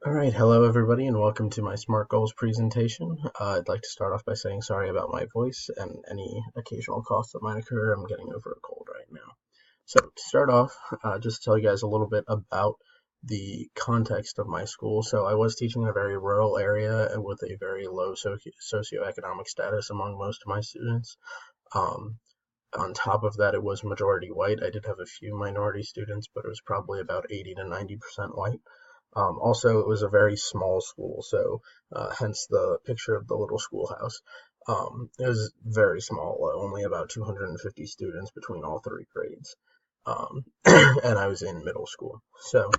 All right, hello everybody, and welcome to my SMART Goals presentation. I'd like to start off by saying sorry about my voice and any occasional coughs that might occur. I'm getting over a cold right now. So to start off, just to tell you guys a little bit about the context of my school. So I was teaching in a very rural area and with a very low socioeconomic status among most of my students. Um, on top of that, it was majority white. I did have a few minority students, but it was probably about 80 to 90% white. Also, it was a very small school, so hence the picture of the little schoolhouse. It was very small, only about 250 students between all three grades. And I was in middle school. So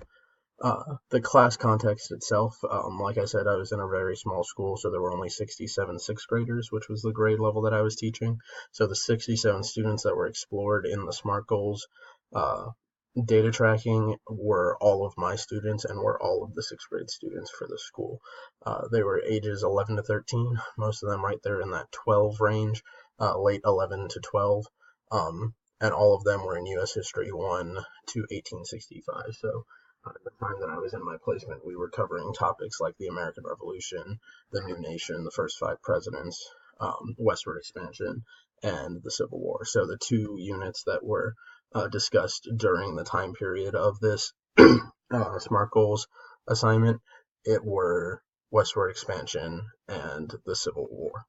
the class context itself, like I said, I was in a very small school, so there were only 67 sixth graders, which was the grade level that I was teaching. So the 67 students that were explored in the SMART goals uh, data tracking were all of my students and were all of the sixth grade students for the school. They were ages 11 to 13, most of them right there in that 12 range, late 11 to 12. And all of them were in U.S. History 1 to 1865. So at the time that I was in my placement, we were covering topics like the American Revolution, the New Nation, the first five presidents, westward expansion, and the Civil War. So the two units that were discussed during the time period of this SMART goals assignment, it were westward expansion and the Civil War.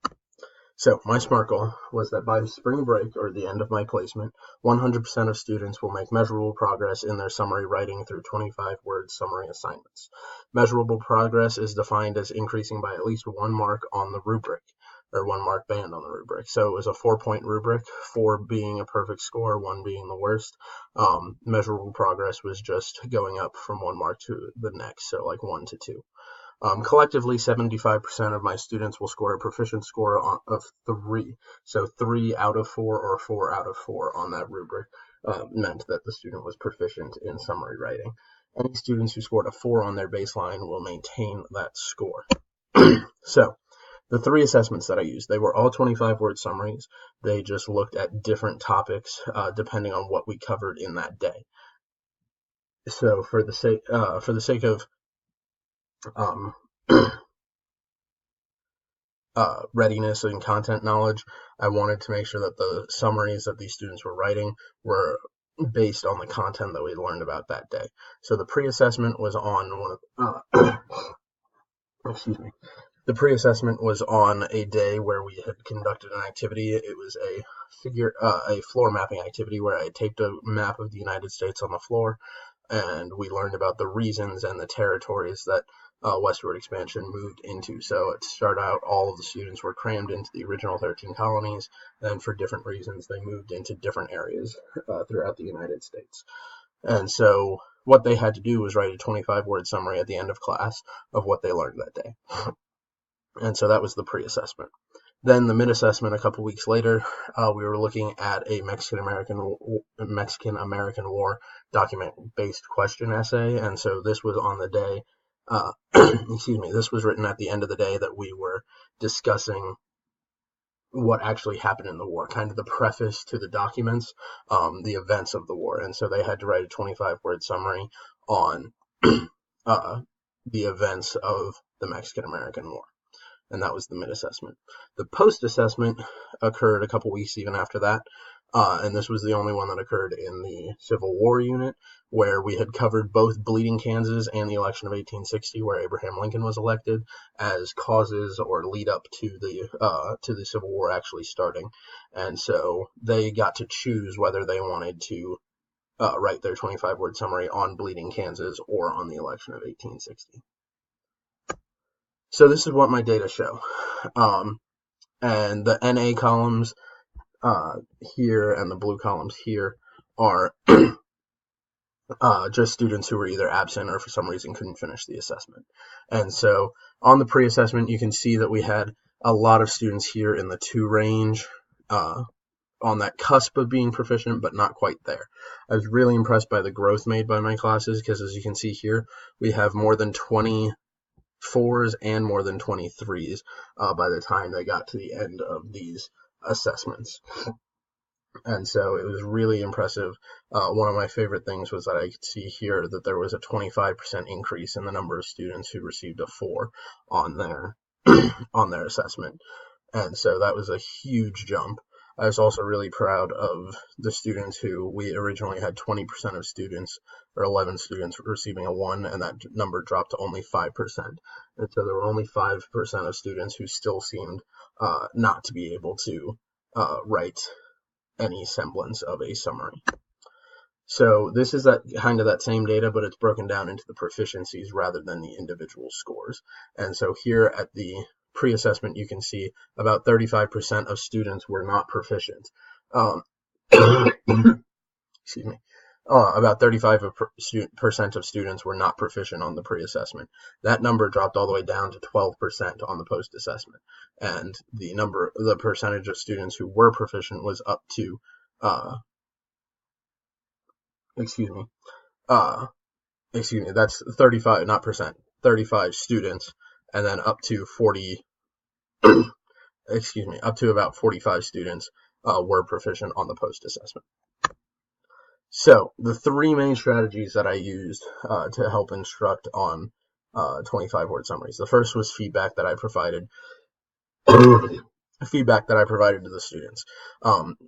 So my SMART goal was that by spring break or the end of my placement, 100% of students will make measurable progress in their summary writing through 25-word summary assignments. Measurable progress is defined as increasing by at least 1 mark on the rubric, or 1 mark band on the rubric. So it was a 4-point rubric, 4 being a perfect score, 1 being the worst. Measurable progress was just going up from 1 mark to the next, so like 1 to 2. Collectively, 75% of my students will score a proficient score of 3. So 3 out of 4 or 4 out of 4 on that rubric meant that the student was proficient in summary writing. Any students who scored a 4 on their baseline will maintain that score. So the 3 assessments that I used, they were all 25-word summaries. They just looked at different topics depending on what we covered in that day. So for the sake of um, readiness and content knowledge, I wanted to make sure that the summaries that these students were writing were based on the content that we learned about that day. So the pre-assessment was on one of excuse me. The pre-assessment was on a day where we had conducted an activity. It was a floor mapping activity where I taped a map of the United States on the floor, and we learned about the reasons and the territories that westward expansion moved into. So to start out, all of the students were crammed into the original 13 colonies, and for different reasons, they moved into different areas throughout the United States. And so what they had to do was write a 25-word summary at the end of class of what they learned that day. And so that was the pre-assessment. Then the mid-assessment a couple weeks later, we were looking at a Mexican-American War document-based question essay, and so this was on the day, excuse me, this was written at the end of the day that we were discussing what actually happened in the war, kind of the preface to the documents, the events of the war, and so they had to write a 25-word summary on the events of the Mexican-American War. And that was the mid-assessment. The post-assessment occurred a couple weeks even after that, and this was the only one that occurred in the Civil War unit, where we had covered both Bleeding Kansas and the election of 1860, where Abraham Lincoln was elected, as causes or lead up to the Civil War actually starting. And so they got to choose whether they wanted to write their 25-word summary on Bleeding Kansas or on the election of 1860. So this is what my data show. And the NA columns here and the blue columns here are just students who were either absent or for some reason couldn't finish the assessment. And so on the pre-assessment, you can see that we had a lot of students here in the 2 range, on that cusp of being proficient, but not quite there. I was really impressed by the growth made by my classes, because as you can see here, we have more than 20 4s and more than 23s by the time they got to the end of these assessments. And so it was really impressive. One of my favorite things was that I could see here that there was a 25% increase in the number of students who received a 4 on their on their assessment. And so that was a huge jump. I was also really proud of the students who we originally had 20% of students or 11 students receiving a 1, and that number dropped to only 5%. And so there were only 5% of students who still seemed not to be able to write any semblance of a summary. So this is that kind of that same data, but it's broken down into the proficiencies rather than the individual scores. And so here at the pre-assessment, you can see about 35% of students were not proficient. Excuse me. About 35% of students were not proficient on the pre-assessment. That number dropped all the way down to 12% on the post-assessment, and the percentage of students who were proficient was up to, that's 35, not percent, 35 students, and then up to 40, up to about 45 students were proficient on the post-assessment. So the 3 main strategies that I used to help instruct on 25-word summaries. The first was feedback that I provided. Feedback that I provided to the students.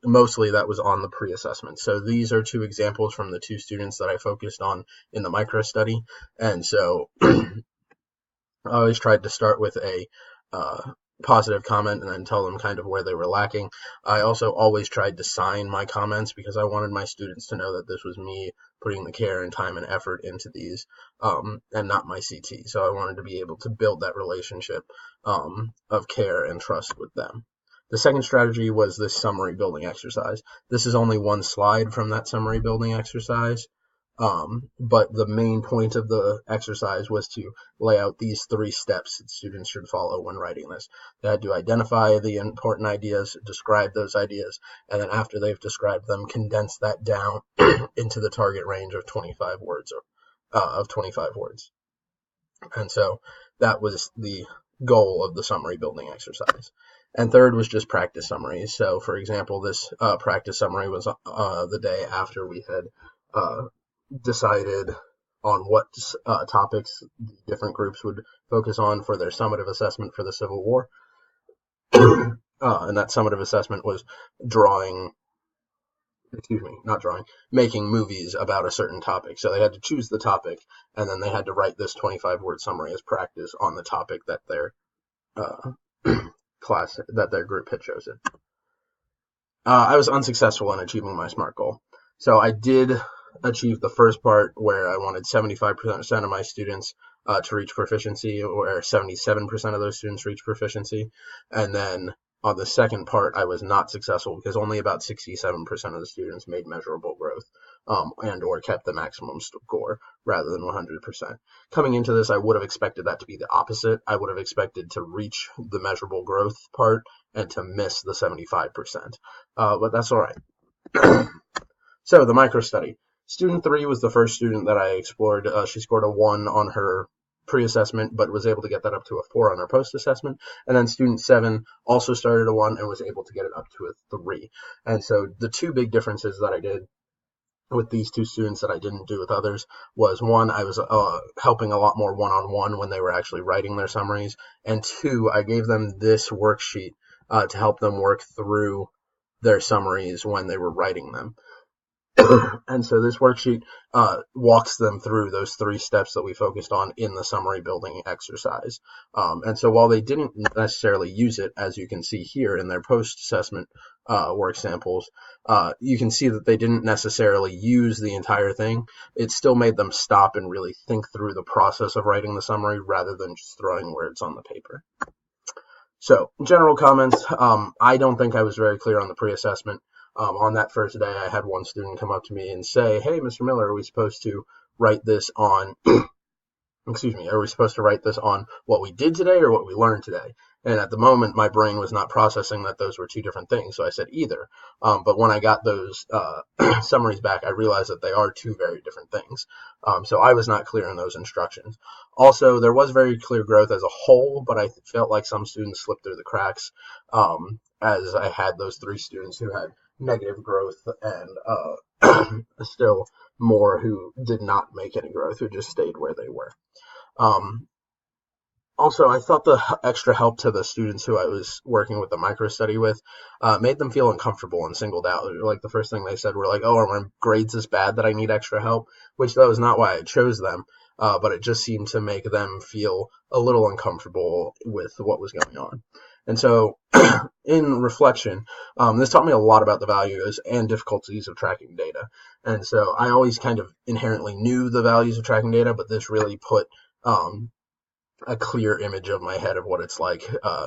Mostly that was on the pre-assessment. So these are 2 examples from the 2 students that I focused on in the micro study. And so I always tried to start with a positive comment and then tell them kind of where they were lacking. I also always tried to sign my comments because I wanted my students to know that this was me putting the care and time and effort into these, and not my CT. So I wanted to be able to build that relationship of care and trust with them. The second strategy was this summary building exercise. This is only one slide from that summary building exercise. But the main point of the exercise was to lay out these 3 steps that students should follow when writing this. They had to identify the important ideas, describe those ideas, and then after they've described them, condense that down into the target range of 25 words. And so that was the goal of the summary building exercise. And third was just practice summaries. So for example, this practice summary was the day after we had decided on what topics different groups would focus on for their summative assessment for the Civil War. And that summative assessment was making movies about a certain topic. So they had to choose the topic, and then they had to write this 25-word summary as practice on the topic that their their group had chosen. I was unsuccessful in achieving my SMART goal. So I did achieve the first part where I wanted 75% of my students to reach proficiency, where 77% of those students reached proficiency. And then on the second part, I was not successful because only about 67% of the students made measurable growth and or kept the maximum score rather than 100%. Coming into this, I would have expected that to be the opposite. I would have expected to reach the measurable growth part and to miss the 75%. But that's all right. So the micro study. Student 3 was the first student that I explored. She scored a 1 on her pre-assessment, but was able to get that up to a 4 on her post-assessment. And then student 7 also started a 1 and was able to get it up to a 3. And so the 2 big differences that I did with these 2 students that I didn't do with others was, 1, I was helping a lot more one-on-one when they were actually writing their summaries, and 2, I gave them this worksheet to help them work through their summaries when they were writing them. And so this worksheet walks them through those 3 steps that we focused on in the summary building exercise. And so while they didn't necessarily use it, as you can see here in their post-assessment work samples, you can see that they didn't necessarily use the entire thing. It still made them stop and really think through the process of writing the summary rather than just throwing words on the paper. So, general comments. I don't think I was very clear on the pre-assessment. On that first day, I had one student come up to me and say, "Hey, Mr. Miller, are we supposed to write this on, are we supposed to write this on what we did today or what we learned today?" And at the moment, my brain was not processing that those were 2 different things, so I said either. But when I got those summaries back, I realized that they are 2 very different things. So I was not clear in those instructions. Also, there was very clear growth as a whole, but I felt like some students slipped through the cracks, as I had those 3 students who had negative growth, and still more who did not make any growth, who just stayed where they were. Um, Also, I thought the extra help to the students who I was working with the micro study with made them feel uncomfortable and singled out. Like the first thing they said were like, "Oh, are my grades this bad that I need extra help?" Which that was not why I chose them, but it just seemed to make them feel a little uncomfortable with what was going on. And so, in reflection, this taught me a lot about the values and difficulties of tracking data. And so, I always kind of inherently knew the values of tracking data, but this really put a clear image of my head of what it's like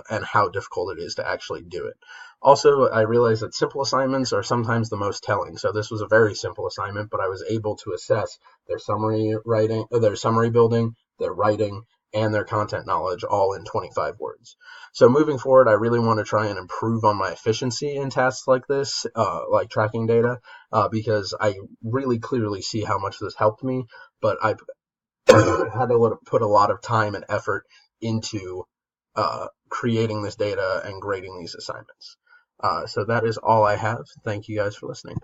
and how difficult it is to actually do it. Also, I realized that simple assignments are sometimes the most telling. So this was a very simple assignment, but I was able to assess their summary writing, their summary building, their writing, and their content knowledge all in 25 words. So moving forward, I really want to try and improve on my efficiency in tasks like this, like tracking data, because I really clearly see how much this helped me, but I had to put a lot of time and effort into creating this data and grading these assignments. So that is all I have. Thank you guys for listening.